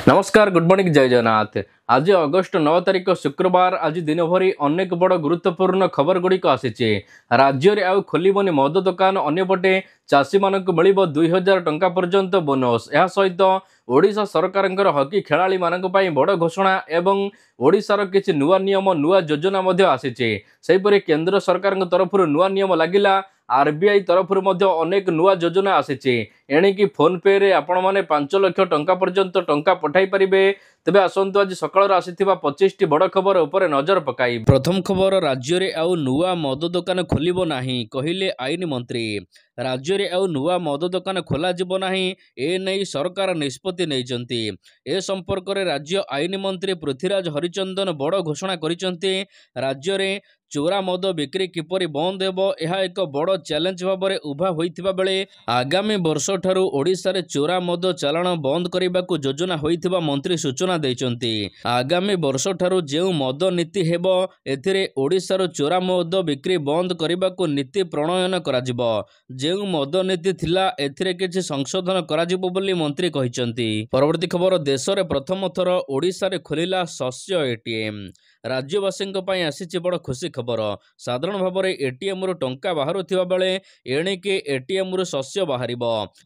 नमस्कार good morning जय जगन्नाथ। आज अगस्ट 9 तारिख शुक्रवार। आज दिन भरी अनेक बड़ गुरुत्वपूर्ण खबर गुड़िक आसी। राज्य में आउ खोलबनी मद दुकान, अंपटे चाषी मानक मिल 2000 टंका पर्यंत बोनस। यह सहित ओडिशा सरकार हकी खेलाड़ी मानक बड़ घोषणा एवं ओडिशार किछि नुआ नियम नुआ योजना आसी। सेहीपरि केंद्र सरकार तरफ नुआ नियम लगिला। आरबीआई तरफ अनेक नुआ योजना आसी। एणिकी फोन पे रे आपण माने 5 लाख टंका पर्यंत टंका पठाई पारिबे। तेबे आसंतु आज सकाळ आसीथिबा 25 टी बड़ खबर उपरे नजर पकाई। प्रथम खबर, राज्य रे आउ नुआ मद दुकान खोलिबो नाही कहिले आईन मंत्री। राज्य रे आउ नुआ मद दुकान खोला जिबो नाही ए नै सरकार निष्पत्ति नैचंती। ए संपर्क रे राज्य आईन मंत्री पृथ्वीराज हरिचंदन बड़ घोषणा करिसंती। राज्य रे चोरा मद बिक्री किपरि बंद हेबो यह एक बड़ चैलेंज भाव में उभा होइथिबा बेले आगामी वर्ष ठारू ओडिशा रे चोरा मद चालाण बंद करबाकू योजना होइथिबा मंत्री सूचना दैचंती। आगामी वर्ष ठारू जेउ मद नीति हेबो एथिरे ओडिशा रो चोरा मद बिक्री बंद करबाकू नीति प्रणयन कराजिबो। जेउ मद नीति थिला एथिरे किछि संशोधन कराजिबो बोली मंत्री कहिसंती। परवर्ती खबर, देश रे प्रथम थर ओडिशा रे खोलिला शस्य एटीएम। राज्यवासी आसी बड़ खुशी खबर। साधारण भाव में एटीएम रु टंका बाहर बेले एणिके एटीएम रु शस्य बाहर।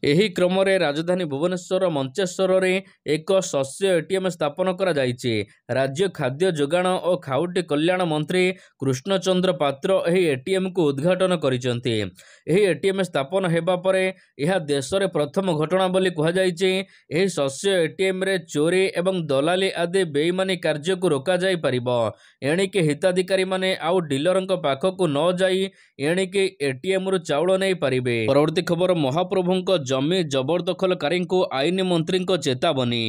एही क्रम रे राजधानी भुवनेश्वर मंचेश्वर रे एक शस्य एटीएम स्थापन करा जायछि। राज्य खाद्य जोगाण और खाउटी कल्याण मंत्री कृष्णचंद्र पात्र एही एटीएम को उद्घाटन करिसंती। एही एटीएम स्थापन हेबा परे यह देश रे प्रथम घटना बोली कहा जायछि। एही शस्य एटीएम रे चोरी एवं दलाली आदि बेईमानी कार्य को रोका जाय परिबो। एणिके हिताधिकारी माने आउ डीलर पाखकू न जाई एणिके एटीएम रु चाउल नहीं पारिबे। परवर्ती खबर, महाप्रभुंक जमी जबरदखलकारी आईन मंत्री चेतावनी।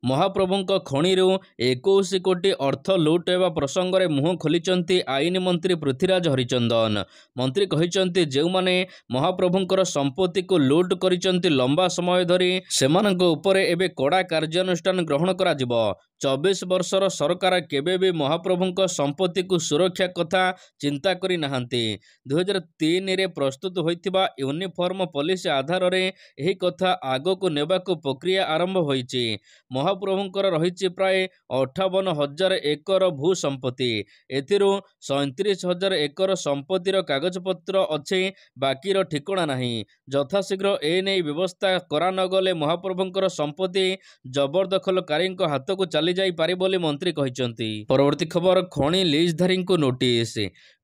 महाप्रभुंक खणी 21 कोटी अर्थ लुट हेबा प्रसंग में मुह खोलिचंती आईन मंत्री पृथ्वीराज हरिचंदन। मंत्री कहिचंती जेउ माने महाप्रभुंकर संपत्ति को लुट करिचंती लंबा समय धरी सेमानक उपरे एबे कड़ा कार्यानुष्ठान ग्रहण करा जिवो। 24 वर्षर सरकार केबे भी महाप्रभुंक संपत्ति को सुरक्षा कथा चिंता करी नाहंती। 2003 रे प्रस्तुत होइथिबा यूनिफॉर्म पॉलिसी आधार रे एही कथा आगो को नेबाकू प्रक्रिया आरंभ होईची। महाप्रभुंकर रहिची प्राय 58,000 एकर भू संपत्ति। एथिरु 37,000 एकर संपत्तिर कागजपत्र अछि, बाकीर ठिकणा नाही। यथाशीघ्र ए नै व्यवस्था करा न गले महाप्रभुंकर संपत्ति जबरदखलकारी हाथ को चली जाई पारे बोली मंत्री कहिसंती। परवर्ती खबर, खणी लीजधारी को नोटिस।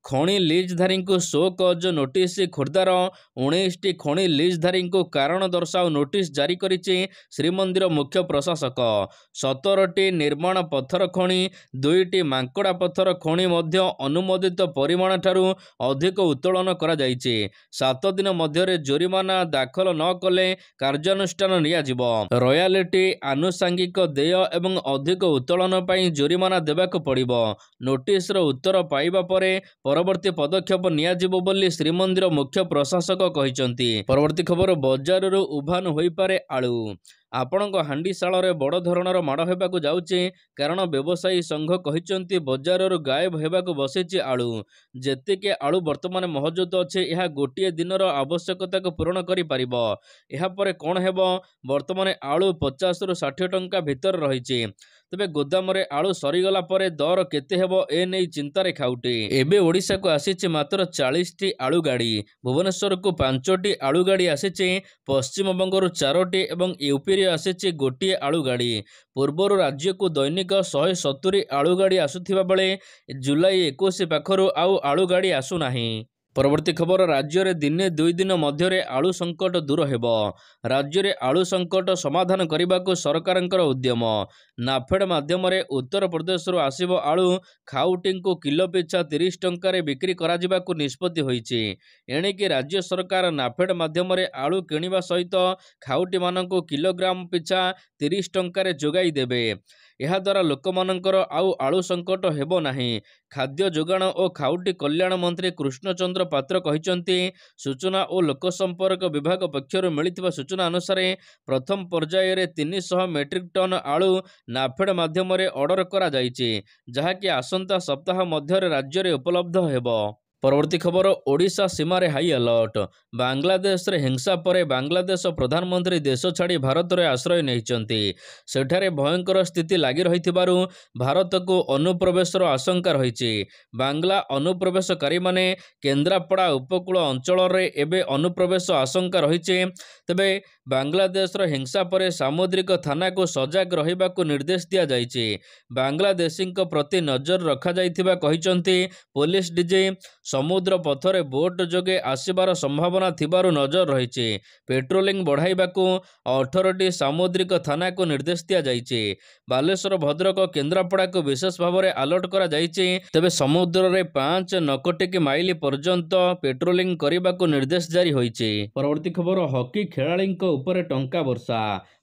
खणी लीजधारी को शो कज नोटिस। खोर्धार 19 खणी लीजधारी को कारण दर्शाओ नोटिस जारी करिछि श्रीमंदिर मुख्य प्रशासक। 17टी निर्माण पत्थर खणी, 2टी मांकड़ा पत्थर खणी मध्य अनुमोदित परिमाण ठारू अधिक उत्तोलन करा जायछि। 7 दिन मध्य जोरिमाना दाखल न कले कार्यानुष्ठान नियाजिबो। रॉयल्टी, आनुषंगिक देय एवं अधिक उत्तोलन पई जोरिमाना देबाक पड़िबो। नोटिस रो उत्तर पाइबा परे परवर्ती पदक्षेप नियाजिबो बोली श्रीमंदिर मुख्य प्रशासक कहिसंती। परवर्ती खबर, बजार रो उभान होई पारे आलू। आपणक हांडीशाल रे बड़ धरणर माड़ हेबाकू जाउछि, कारण व्यवसायी संघ कहिसंती बजार रो गायब हेबाकू बसिछि आलू। जेतिके आलू वर्तमान मौजूद अछि यह गोटिए दिनर आवश्यकता को पूर्ण करि परिबो। एहा परे कोन हेबो, वर्तमान आलू 50 रु 60 टंका भितर रहिछि। तबे गोदाम रे आलू सरीगला परे दर केते हेबो ए नै चिंतारे खाउटी। एबे ओडिशा को आसीछि मात्र 40 टी आलू गाड़ी। भुवनेश्वर को 5 टी आलू गाड़ी आसीछि। पश्चिम बंगरु 4 टी एवं यूपी रे आसीछि गोटिए आलू गाड़ी। पूर्वर राज्य को दैनिक 170 आलू गाड़ी आसुथिबा बेले जुलाई 21 पाखरु आउ आलू गाड़ी आसु नाही। परवर्ती खबर, राज्य रे दिने 2 दिन मध्य आलू संकट दूर हेबो। राज्य रे आलू संकट समाधान करबाकू सरकारंकर उद्यम। नाफेड माध्यम रे उत्तर प्रदेश रो आसीबो आलू खाउटी को किलो पिछा 30 टंका रे बिक्री करा जिबाकू निष्पत्ति होईची। एणिकी राज्य सरकार नाफेड माध्यम रे आलू किनिबा सहित खाउटी मानकू किलोग्राम पिछा 30 टंका रे जोगाई देबे। यह द्वारा लोकमानंकर आउ आलू संकट हेबो नाही। खाद्य जोगाण और खाउटी कल्याण मंत्री कृष्णचंद्र पात्र कहिसंती। सूचना और लोक संपर्क विभाग पक्षरु मिलिथिबा सूचना अनुसार प्रथम पर्याय रे 300 मेट्रिक टन आलू नाफेड माध्यम रे ऑर्डर करा जायछि, जहाकि आसंता सप्ताह मध्य राज्य रे उपलब्ध हेबो। ପରବର୍ତ୍ତୀ ଖବର ଓଡ଼ିଶା ସୀମାରେ ହାଇ ଆଲର୍ଟ। ବାଂଲାଦେଶରେ ହିଂସା ପରେ ବାଂଲାଦେଶ ପ୍ରଧାନମନ୍ତ୍ରୀ ଦେଶ ଛାଡ଼ି ଭାରତରେ ଆଶ୍ରୟ ନେଇଛନ୍ତି। ସେଠାରେ ଭୟଙ୍କର ସ୍ଥିତି ଲାଗି ରହିଥିବାରୁ ଭାରତକୁ ଅନୁପ୍ରବେଶର ଆଶଙ୍କା ରହିଛି। ବାଂଲା ଅନୁପ୍ରବେଶକାରୀମାନେ କେନ୍ଦ୍ରାପଡ଼ା ଉପକୂଳ ଅଞ୍ଚଳରେ ଏବେ ଅନୁପ୍ରବେଶ ଆଶଙ୍କା ରହିଛି। ତେବେ ବାଂଲାଦେଶର ହିଂସା ପରେ ସାମୁଦ୍ରିକ ଥାନାକୁ ସଜାଗ ରହିବାକୁ ନିର୍ଦ୍ଦେଶ ଦିଆଯାଇଛି। ବାଂଲାଦେଶୀଙ୍କ ପ୍ରତି ନଜର ରଖାଯାଇଥିବା କହିଛନ୍ତି ପୋଲିସ ଡିଜି। ସମୁଦ୍ର ପଥରେ ବୋଟ୍ ଯୋଗେ ଆସିବାର ସମ୍ଭାବନା ଥିବାରୁ ନଜର ରହିଛି। ପେଟ୍ରୋଲିଂ ବଢ଼ାଇବାକୁ 18ଟି ସାମୁଦ୍ରିକ ଥାନାକୁ ନିର୍ଦ୍ଦେଶ ଦିଆଯାଇଛି। ବାଲେଶ୍ୱର, ଭଦ୍ରକ, କେନ୍ଦ୍ରାପଡ଼ାକୁ ବିଶେଷ ଭାବରେ ଆଲର୍ଟ କରାଯାଇଛି। ତେବେ ସମୁଦ୍ରରେ 5 ନକଟିକି ମାଇଲ ପର୍ଯ୍ୟନ୍ତ ପେଟ୍ରୋଲିଂ କରିବାକୁ ନିର୍ଦ୍ଦେଶ ଜାରି ହୋଇଛି। ପରବର୍ତ୍ତୀ ଖବର ହକି ଖେଳାଳିଙ୍କ ଉପରେ ଟଙ୍କା ବର୍ଷା।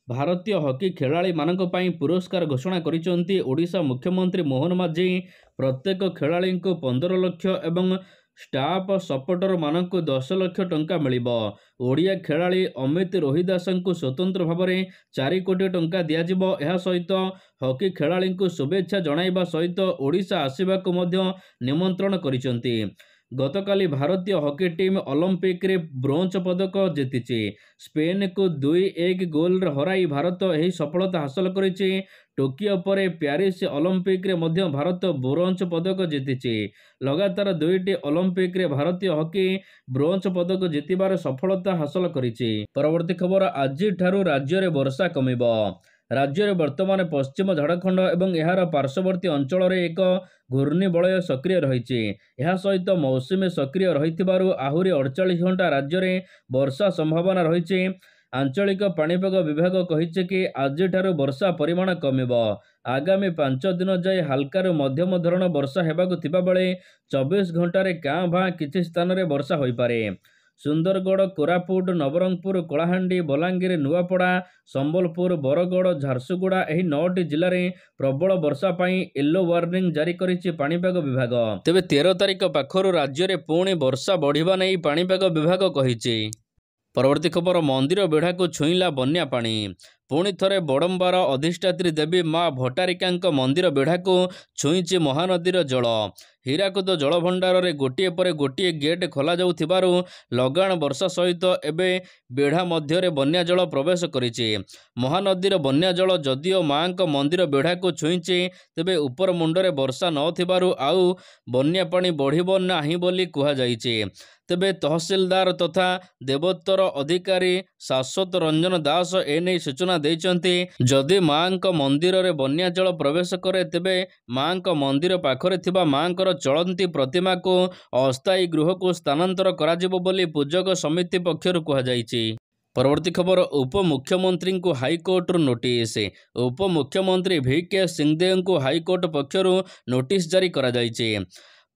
ଭାରତୀୟ ହକି ଖେଳାଳିମାନଙ୍କ ପାଇଁ ପୁରସ୍କାର ଘୋଷଣା କରିଛନ୍ତି ଓଡ଼ିଶା ମୁଖ୍ୟମନ୍ତ୍ରୀ ମୋହନ ମାଝୀ। ପ୍ରତ୍ୟେକ ଖେଳାଳିଙ୍କୁ 15 ଲକ୍ଷ ଏବଂ ଷ୍ଟାଫ୍ ସପୋର୍ଟରମାନଙ୍କୁ 10 ଲକ୍ଷ ଟଙ୍କା ମିଳିବ। ଓଡ଼ିଆ ଖେଳାଳି ଅମିତ ରୋହିଦାସଙ୍କୁ ସ୍ୱତନ୍ତ୍ର ଭାବରେ 4 କୋଟି ଟଙ୍କା ଦିଆଯିବ। ଏହା ସହିତ ହକି ଖେଳାଳିଙ୍କୁ ଶୁଭେଚ୍ଛା ଜଣାଇବା ସହିତ ଓଡ଼ିଶା ଆସିବାକୁ ମଧ୍ୟ ନିମନ୍ତ୍ରଣ କରିଛନ୍ତି। ଗତକାଲି ଭାରତୀୟ ହକି ଟିମ୍ ଅଲିମ୍ପିକରେ ବ୍ରୋଞ୍ଜ ପଦକ ଜିତିଛି। ସ୍ପେନକୁ 2-1 ଗୋଲରେ ହରାଇ ଭାରତ ଏହି ସଫଳତା ହାସଲ କରିଛି। ଟୋକିଓ ପରେ ପ୍ୟାରିସ୍ ଅଲିମ୍ପିକରେ ମଧ୍ୟ ଭାରତ ବ୍ରୋଞ୍ଜ ପଦକ ଜିତିଛି। ଲଗାତାର 2ଟି ଅଲିମ୍ପିକରେ ଭାରତୀୟ ହକି ବ୍ରୋଞ୍ଜ ପଦକ ଜିତିବାର ସଫଳତା ହାସଲ କରିଛି। ପରବର୍ତ୍ତୀ ଖବର ଆଜିଠାରୁ ରାଜ୍ୟରେ ବର୍ଷା କମିବ। ରାଜ୍ୟରେ ବର୍ତ୍ତମାନ ପଶ୍ଚିମ ଝାଡ଼ଖଣ୍ଡ ଏବଂ ଏହାର ପାର୍ଶ୍ୱବର୍ତ୍ତୀ ଅଞ୍ଚଳରେ ଏକ ଘୂର୍ଣ୍ଣିବଳୟ ସକ୍ରିୟ ରହିଛି। ଏହା ସହିତ ମୌସୁମୀ ସକ୍ରିୟ ରହିଥିବାରୁ ଆହୁରି 48 ଘଣ୍ଟା ରାଜ୍ୟରେ ବର୍ଷା ସମ୍ଭାବନା ରହିଛି। ଆଞ୍ଚଳିକ ପାଣିପାଗ ବିଭାଗ କହିଛି କି ଆଜିଠାରୁ ବର୍ଷା ପରିମାଣ କମିବ। ଆଗାମୀ 5 ଦିନ ଯାଏ ହାଲକାରୁ ମଧ୍ୟମ ଧରଣ ବର୍ଷା ହେବାକୁ ଥିବାବେଳେ 24 ଘଣ୍ଟାରେ କାଁ ଭାଁ କିଛି ସ୍ଥାନରେ ବର୍ଷା ହୋଇପାରେ। ସୁନ୍ଦରଗଡ଼, କୋରାପୁଟ, ନବରଙ୍ଗପୁର, କଳାହାଣ୍ଡି, ବଲାଙ୍ଗୀର, ନୂଆପଡ଼ା, ସମ୍ବଲପୁର, ବରଗଡ଼, ଝାରସୁଗୁଡ଼ା ଏହି 9ଟି ଜିଲ୍ଲାରେ ପ୍ରବଳ ବର୍ଷା ପାଇଁ ୟେଲୋ ୱାର୍ଣ୍ଣିଂ ଜାରି କରିଛି ପାଣିପାଗ ବିଭାଗ। ତେବେ 13 ତାରିଖ ପାଖରୁ ରାଜ୍ୟରେ ପୁଣି ବର୍ଷା ବଢ଼ିବା ନେଇ ପାଣିପାଗ ବିଭାଗ କହିଛି। ପରବର୍ତ୍ତୀ ଖବର ମନ୍ଦିର ବେଢ଼ାକୁ ଛୁଇଁଲା ବନ୍ୟା ପାଣି। ପୁଣି ଥରେ ବଡ଼ମ୍ବାର ଅଧିଷ୍ଠାତ୍ରୀ ଦେବୀ ମା ଭଟ୍ଟାରିକାଙ୍କ ମନ୍ଦିର ବେଢ଼ାକୁ ଛୁଇଁଛି ମହାନଦୀର ଜଳ। ହୀରାକୁଦ ଜଳଭଣ୍ଡାରରେ ଗୋଟିଏ ପରେ ଗୋଟିଏ ଗେଟ୍ ଖୋଲାଯାଉଥିବାରୁ ଲଗାଣ ବର୍ଷା ସହିତ ଏବେ ବେଢ଼ା ମଧ୍ୟରେ ବନ୍ୟା ଜଳ ପ୍ରବେଶ କରିଛି। ମହାନଦୀର ବନ୍ୟା ଜଳ ଯଦିଓ ମାଙ୍କ ମନ୍ଦିର ବେଢ଼ାକୁ ଛୁଇଁଛି, ତେବେ ଉପର ମୁଣ୍ଡରେ ବର୍ଷା ନଥିବାରୁ ଆଉ ବନ୍ୟା ପାଣି ବଢ଼ିବ ନାହିଁ ବୋଲି କୁହାଯାଇଛି। ତେବେ ତହସିଲଦାର ତଥା ଦେବୋତ୍ତର ଅଧିକାରୀ ଶାଶ୍ୱତ ରଞ୍ଜନ ଦାସ ଏନେଇ ସୂଚନା ଦେଇଛନ୍ତି। ଯଦି ମାଙ୍କ ମନ୍ଦିରରେ ବନ୍ୟା ଜଳ ପ୍ରବେଶ କରେ ତେବେ ମାଙ୍କ ମନ୍ଦିର ପାଖରେ ଥିବା ମାଙ୍କର ଚଳନ୍ତି ପ୍ରତିମାକୁ ଅସ୍ଥାୟୀ ଗୃହକୁ ସ୍ଥାନାନ୍ତର କରାଯିବ ବୋଲି ପୂଜକ ସମିତି ପକ୍ଷରୁ କୁହାଯାଇଛି। ପରବର୍ତ୍ତୀ ଖବର ଉପମୁଖ୍ୟମନ୍ତ୍ରୀଙ୍କୁ ହାଇକୋର୍ଟରୁ ନୋଟିସ୍। ଉପମୁଖ୍ୟମନ୍ତ୍ରୀ VK ସିଂହଦେଓଙ୍କୁ ହାଇକୋର୍ଟ ପକ୍ଷରୁ ନୋଟିସ୍ ଜାରି କରାଯାଇଛି।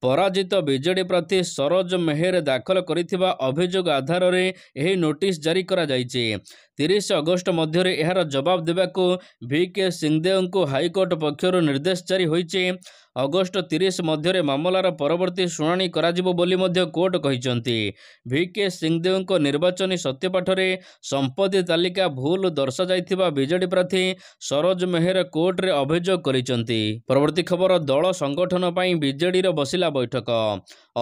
ପରାଜିତ ବିଜେଡି ପ୍ରାର୍ଥୀ ସରୋଜ ମେହେର ଦାଖଲ କରିଥିବା ଅଭିଯୋଗ ଆଧାରରେ ଏହି ନୋଟିସ୍ ଜାରି କରାଯାଇଛି। 30 ଅଗଷ୍ଟ ମଧ୍ୟରେ ଏହାର ଜବାବ ଦେବାକୁ VK ସିଂହଦେଓଙ୍କୁ ହାଇକୋର୍ଟ ପକ୍ଷରୁ ନିର୍ଦ୍ଦେଶ ଜାରି ହୋଇଛି। ଅଗଷ୍ଟ 30 ମଧ୍ୟରେ ମାମଲାର ପରବର୍ତ୍ତୀ ଶୁଣାଣି କରାଯିବ ବୋଲି ମଧ୍ୟ କୋର୍ଟ କହିଛନ୍ତି। VK ସିଂହଦେଓଙ୍କ ନିର୍ବାଚନୀ ସତ୍ୟପାଠରେ ସମ୍ପତ୍ତି ତାଲିକା ଭୁଲ ଦର୍ଶାଯାଇଥିବା ବିଜେଡି ପ୍ରାର୍ଥୀ ସରୋଜ ମେହେର କୋର୍ଟରେ ଅଭିଯୋଗ କରିଛନ୍ତି। ପରବର୍ତ୍ତୀ ଖବର ଦଳ ସଂଗଠନ ପାଇଁ ବିଜେଡିର ବସିଲା ବୈଠକ।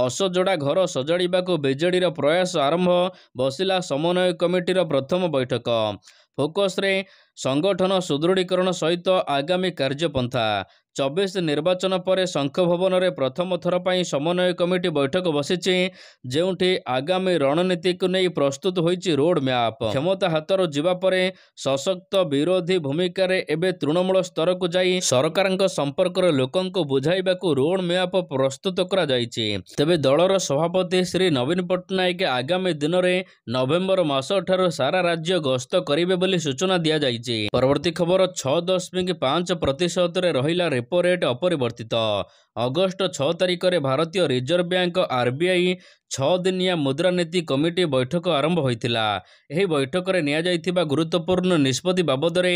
ଅସଜଡ଼ା ଘର ସଜାଡ଼ିବାକୁ ବିଜେଡିର ପ୍ରୟାସ ଆରମ୍ଭ। ବସିଲା ସମନ୍ୱୟ କମିଟିର ପ୍ରଥମ ବୈଠକ। ଫୋକସରେ ସଂଗଠନ ସୁଦୃଢ଼ୀକରଣ ସହିତ ଆଗାମୀ କାର୍ଯ୍ୟପନ୍ଥା। 24 ନିର୍ବାଚନ ପରେ ଶଙ୍ଖ ଭବନରେ ପ୍ରଥମ ଥର ପାଇଁ ସମନ୍ୱୟ କମିଟି ବୈଠକ ବସିଛି, ଯେଉଁଠି ଆଗାମୀ ରଣନୀତିକୁ ନେଇ ପ୍ରସ୍ତୁତ ହୋଇଛି ରୋଡ୍ ମ୍ୟାପ୍। କ୍ଷମତା ହାତରୁ ଯିବା ପରେ ସଶକ୍ତ ବିରୋଧୀ ଭୂମିକାରେ ଏବେ ତୃଣମୂଳ ସ୍ତରକୁ ଯାଇ ସରକାରଙ୍କ ସମ୍ପର୍କରେ ଲୋକଙ୍କୁ ବୁଝାଇବାକୁ ରୋଡ୍ ମ୍ୟାପ୍ ପ୍ରସ୍ତୁତ କରାଯାଇଛି। ତେବେ ଦଳର ସଭାପତି ଶ୍ରୀ ନବୀନ ପଟ୍ଟନାୟକ ଆଗାମୀ ଦିନରେ ନଭେମ୍ବର ମାସଠାରୁ ସାରା ରାଜ୍ୟ ଗସ୍ତ କରିବେ ବୋଲି ସୂଚନା ଦିଆଯାଇଛି। ପରବର୍ତ୍ତୀ ଖବର 6.5% ରହିଲା ରେପୋ ରେଟ୍ ଅପରିବର୍ତ୍ତିତ। ଅଗଷ୍ଟ 6 ତାରିଖରେ ଭାରତୀୟ ରିଜର୍ଭ ବ୍ୟାଙ୍କ RBI 6 ଦିନିଆ ମୁଦ୍ରାନୀତି କମିଟି ବୈଠକ ଆରମ୍ଭ ହୋଇଥିଲା। ଏହି ବୈଠକରେ ନିଆଯାଇଥିବା ଗୁରୁତ୍ୱପୂର୍ଣ୍ଣ ନିଷ୍ପତ୍ତି ବାବଦରେ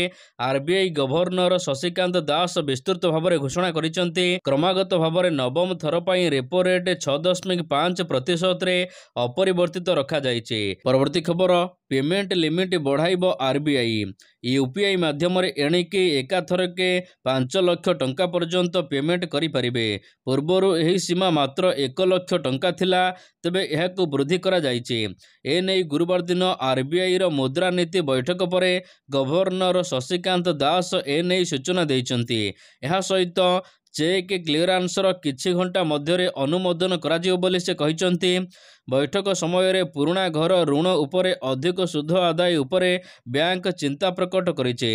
RBI ଗଭର୍ଣ୍ଣର ଶଶିକାନ୍ତ ଦାସ ବିସ୍ତୃତ ଭାବରେ ଘୋଷଣା କରିଛନ୍ତି। କ୍ରମାଗତ ଭାବରେ ନବମ ଥର ପାଇଁ ରେପୋ ରେଟ୍ 6.5%ରେ ଅପରିବର୍ତ୍ତିତ ରଖାଯାଇଛି। ପରବର୍ତ୍ତୀ ଖବର पेमेंट लिमिट बढ़ाइब आरबीआई। यूपीआई माध्यम एणिकी एकाथरके 5 लाख टंका पर्यंत पेमेंट करिपारिबे। पूर्वरु एही सीमा मात्र 1 लाख टंका थिला, तेबे एहाकु वृद्धि करा जायछि। एनै गुरुवार दिन आरबीआई रो मुद्रानीति बैठक परे गवर्नर शशिकांत दास एनै सूचना दैछन्ति। एहा सहित चेक क्लियरांसर किछि घंटा मध्यरे अनुमोदन कराजियो बोली से कहिसन्ति। बैठक समय पुराणा घर ऋण उपरे अधिक सुध आदाय उपरे बैंक चिंता प्रकट करिছে।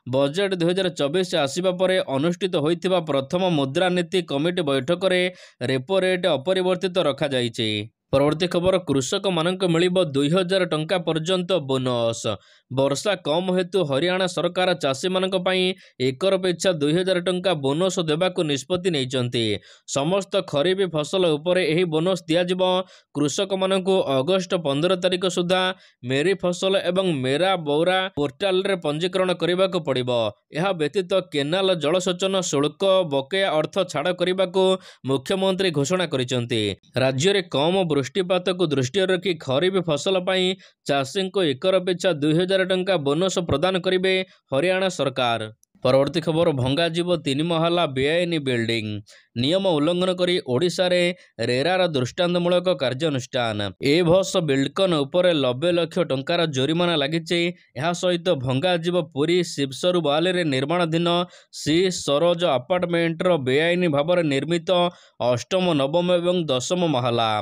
बजेट 2024 आसिबा परे अनुष्ठित होइथिबा प्रथम मुद्रानीति कमिटी बैठक रे रेपो रेट अपरिवर्तित रखा जायछि। परवर्ती खबर, कृषक मानक मिलिबो 2000 टंका पर्यंत बोनस। वर्षा कम हेतु हरियाणा सरकार चाषी मानक पई एकर पिछा 2000 टंका बोनस देबाकू निष्पत्ति नैचंती। समस्त खरीफ फसल उपरे एही बोनस दिया जिवो। कृषक मानकू अगस्त 15 तारिख सुधा मेरी फसल एवं मेरा बौरा पोर्टाल रे पंजीकरण करिबाकू पड़िबो। एहा व्यतीत केनाल जलसेचन शुल्क बकेया अर्थ छाड़ करिबाकू मुख्यमंत्री घोषणा करिसंती। राज्य रे कम वृष्टिपात को दृष्टि रखी खरीफ फसल पाई चाषी को एकर पिछा 2000 टंका बोनस प्रदान करिवे हरियाणा सरकार। परवर्ती खबर, भंगाजीव 3 महला बेआईन बिल्डिंग। नियम उल्लंघन करी ओडिशा रे रेरार दृष्टांतमूलक कार्यानुष्ठान। एभस बिल्डकन उपरे 90 लाख टंकार जोरिमाना लागिचे। एहा सहित भंगाजीव पुरी शिवसरु बाले रे निर्माणाधीन सी सरोज अपार्टमेंट रो बेआईन भाव निर्मित 8म 9म एवं 10म महला।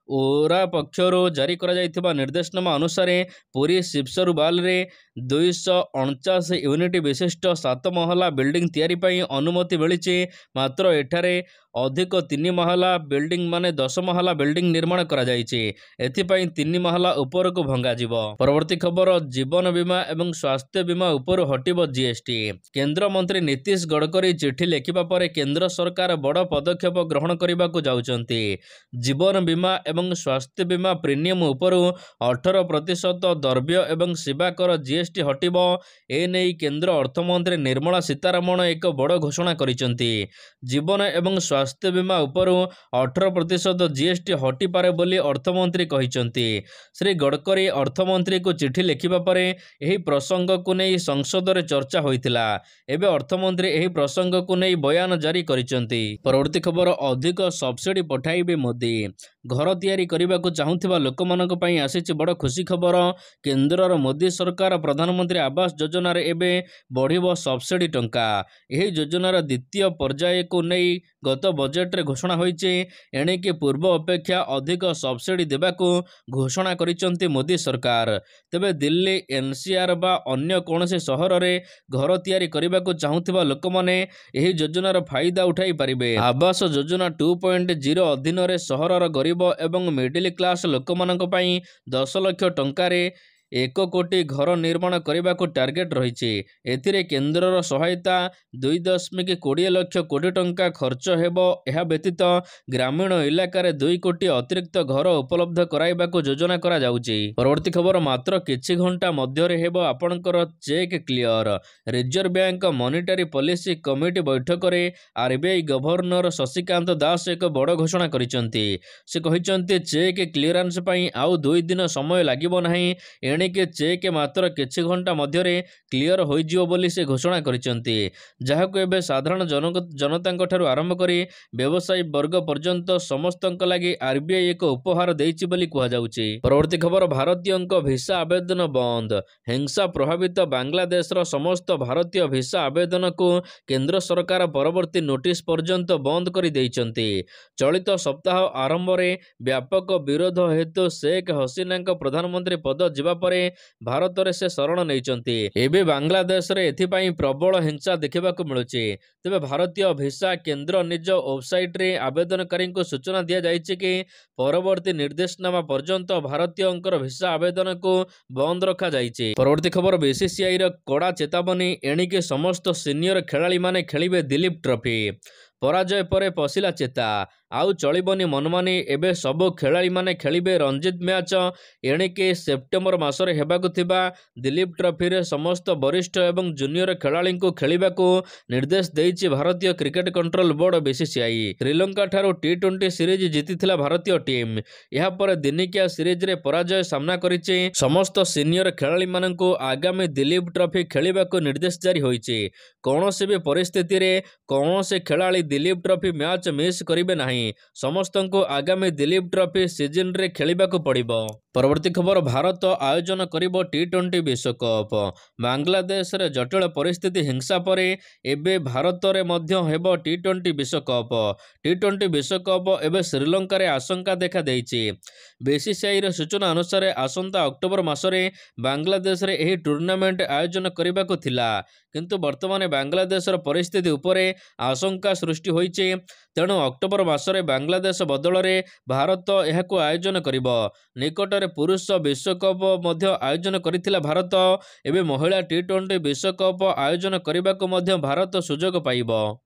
ओरा पक्षर जारी करा जायथिबा निर्देशनामा अनुसार पुरी शिवसरु बाल रे 249 यूनिट विशिष्ट 7 महला बिल्डिंग तैयारी पई अनुमति मिलिछि। मात्र एठारे अधिक 3 महला बिल्डिंग माने 10 महला बिल्डिंग निर्माण करा जायछि। एथिपई 3 महला ऊपर को भंगा जीव। परवर्ती खबर, जीवन बीमा एवं स्वास्थ्य बीमा ऊपर हटिबो जीएसटी। केंद्र मंत्री नीतीश गडकरी चिठी लेखिबा परे केंद्र सरकार बड़ पदक्षेप ग्रहण करिबाकू जाउचंती। जीवन बीमा एवं स्वास्थ्य बीमा प्रीमियम ऊपर 18% द्रव्य एवं सेवा कर जीएसटी हटिबो। एनै केंद्र अर्थमंत्री निर्मला सीतारमण एक बड़ घोषणा करिसंती। जीवन एवं स्वास्थ्य बीमा ऊपर 18% जीएसटी हटि पारे बोली अर्थमंत्री कहिसंती। श्री गडकरी अर्थमंत्री को चिठी लिखिबा परे एही प्रसंग को नै संसद रे चर्चा होइतिला। एबे अर्थमंत्री एही प्रसंग को नै बयान जारी करिसंती। परवर्ती खबर, अधिक सब्सिडी पठाइबे मोदी। घर तैयारी करने को चाहूथिबा लोकमानक पई आसीछि बड़ खुशी खबर। केंद्रर मोदी सरकार प्रधानमंत्री आवास योजना रे एबे बढ़िबो सब्सिडी टंका। एही योजनार द्वितीय पर्याय को नहीं गत बजेट रे घोषणा होइछि। एणिके पूर्व अपेक्षा अधिक सब्सिडी देबाकू घोषणा करिसंती मोदी सरकार। तेबे दिल्ली, एनसीआर बा अन्य कोनसे सहर रे घर तैयारी करने को चाहूथिबा लोक माने एही योजनार फायदा उठाई पारिबे। आवास योजना 2.0 अधीन रे सहरर गरीब एवं मिडिल क्लास लोकमानक पई 10 लाख टंकारे 1 कोटी घर निर्माण करने को टार्गेट रही। एथिरे केंद्रर सहायता 2.20 लाख कोटी टंका खर्च हेबो। एहा व्यतीत ग्रामीण इलाकार 2 कोटी अतिरिक्त घर उपलब्ध कराइबा को योजना करा जाउची। परवर्ती खबर, मात्र किछि घंटा मध्यरे हेबो आपनकर check clear. Reserve bank monetary policy committee बैठक रे आरबीआई गवर्नर शशिकांत दास एक बड़ घोषणा करिसंती। से कहिसंती चेक क्लियरेंस पई आउ 2 दिन समय लागिबो नाही। एणिके चेक मात्र किछि घंटा मध्यरे क्लियर होइजियो बोली से घोषणा करिसंती। जाहाको एबे साधारण जनतांक ठारू आरंभ करी व्यवसायी वर्ग पर्यंत समस्तंक लागि आरबीआई एक उपहार देइछि बोली कुहा जाउछि। परवर्ती खबर, भारतीयंक भिसा आवेदन बंद। हिंसा प्रभावित बांग्लादेशर समस्त भारतीय भिसा आवेदन को केंद्र सरकार परवर्ती नोटिस पर्यंत बंद कर देइछंती। चलित सप्ताह आरंभ रे व्यापक विरोध हेतु शेख हसीना प्रधानमंत्री पद जिबा परे भारत रे से शरण नैचंती। एबे बांग्लादेश रे एथिपाई प्रबल हिंसा देखिबाकू मिलुछि। तेबे भारतीय भिसा केंद्र निज वेबसाइट रे आवेदनकारी को सूचना दिया जायछि कि परवर्ती निर्देशनामा पर्यंत भारतीयंकर भिसा आवेदन को बंद रखा जायछि। परवर्ती खबर, बीसीसीआई रो कड़ा चेतावनी। एणिके समस्त सीनियर खेलाड़ी माने खेलिबे दिलीप ट्रॉफी। पराजय परे पसिला चेता। ଆଉ ଚଳିବନି ମନମାନି। ଏବେ ସବୁ ଖେଳାଳିମାନେ ଖେଳିବେ ରଞ୍ଜିତ ମ୍ୟାଚ୍। ଏଣିକି ସେପ୍ଟେମ୍ବର ମାସରେ ହେବାକୁ ଥିବା ଦିଲ୍ଲୀପ ଟ୍ରଫିରେ ସମସ୍ତ ବରିଷ୍ଠ ଏବଂ ଜୁନିୟର ଖେଳାଳିଙ୍କୁ ଖେଳିବାକୁ ନିର୍ଦ୍ଦେଶ ଦେଇଛି ଭାରତୀୟ cricket control board BCCI। ଶ୍ରୀଲଙ୍କାଠାରୁ T20 series ଜିତିଥିଲା ଭାରତୀୟ ଟିମ୍। ଏହାପରେ ଦିନିକିଆ ସିରିଜରେ ପରାଜୟ ସାମ୍ନା କରିଛି। ସମସ୍ତ ସିନିୟର ଖେଳାଳିମାନଙ୍କୁ ଆଗାମୀ ଦିଲ୍ଲୀପ ଟ୍ରଫି ଖେଳିବାକୁ ନିର୍ଦ୍ଦେଶ ଜାରି ହୋଇଛି। କୌଣସି ବି ପରିସ୍ଥିତିରେ କୌଣସି ଖେଳାଳି ଦିଲ୍ଲୀପ ଟ୍ରଫି ମ୍ୟାଚ୍ ମିସ୍ କରିବେ ନାହିଁ। ସମସ୍ତଙ୍କୁ ଆଗାମୀ ଦିଲ୍ଲୀପ ଟ୍ରଫି ସିଜନରେ ଖେଳିବାକୁ ପଡ଼ିବ। ପରବର୍ତ୍ତୀ ଖବର, ଭାରତ ଆୟୋଜନ କରିବ T20 ବିଶ୍ୱକପ୍। ବାଂଲାଦେଶରେ ଜଟିଳ ପରିସ୍ଥିତି ହିଂସା ପରେ ଏବେ ଭାରତରେ ମଧ୍ୟ ହେବ T20 ବିଶ୍ୱକପ୍। T20 ବିଶ୍ୱକପ୍ ଏବେ ଶ୍ରୀଲଙ୍କାରେ ଆଶଙ୍କା ଦେଖାଦେଇଛି। BCCIର ସୂଚନା ଅନୁସାରେ ଆସନ୍ତା ଅକ୍ଟୋବର ମାସରେ ବାଂଲାଦେଶରେ ଏହି ଟୁର୍ଣ୍ଣାମେଣ୍ଟ ଆୟୋଜନ କରିବାକୁ ଥିଲା। କିନ୍ତୁ ବର୍ତ୍ତମାନ ବାଂଲାଦେଶର ପରିସ୍ଥିତି ଉପରେ ଆଶଙ୍କା ସୃଷ୍ଟି ହୋଇଛି। ତେଣୁ ଅକ୍ଟୋବର ମାସରେ ବାଂଲାଦେଶ ବଦଳରେ ଭାରତ ଏହାକୁ ଆୟୋଜନ କରିବ। ନିକଟରେ ପୁରୁଷ ବିଶ୍ୱକପ୍ ମଧ୍ୟ ଆୟୋଜନ କରିଥିଲା ଭାରତ। ଏବେ ମହିଳା T20 ବିଶ୍ୱକପ୍ ଆୟୋଜନ କରିବାକୁ ମଧ୍ୟ ଭାରତ ସୁଯୋଗ ପାଇବ।